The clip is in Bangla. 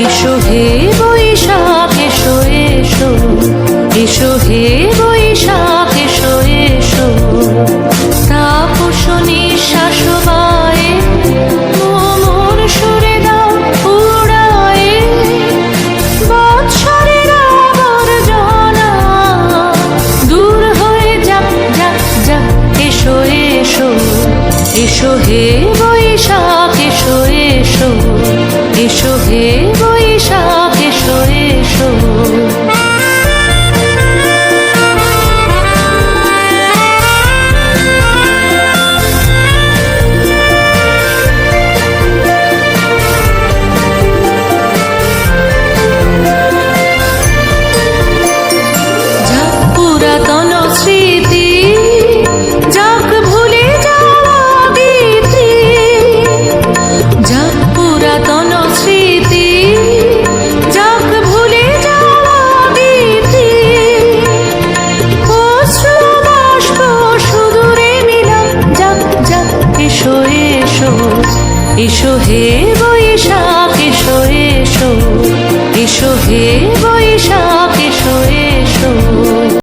এসো হে বৈশাখ এসো এসো, এসো হে বৈশাখ এসো এসো। তাপস নিঃশ্বাস বায়ে মন সুরে দাও উড়ায়ে, বৎসরের আবর্জনা দূর হয়ে যাক যাক যাক। এসো এসো, এসো হে বৈশাখ এসো এসো, এসো হে বৈশাখ এসো এসো। যাক পুরাতন স্মৃতি, যাক ভুলে যাওয়া গীতি, যাক পুরাতন স্মৃতি, যাক ভুলে যাওয়া গীতি। অশ্রু বাষ্প সুদূরে মিলাম যাক যাক। এসো এসো, এসো হে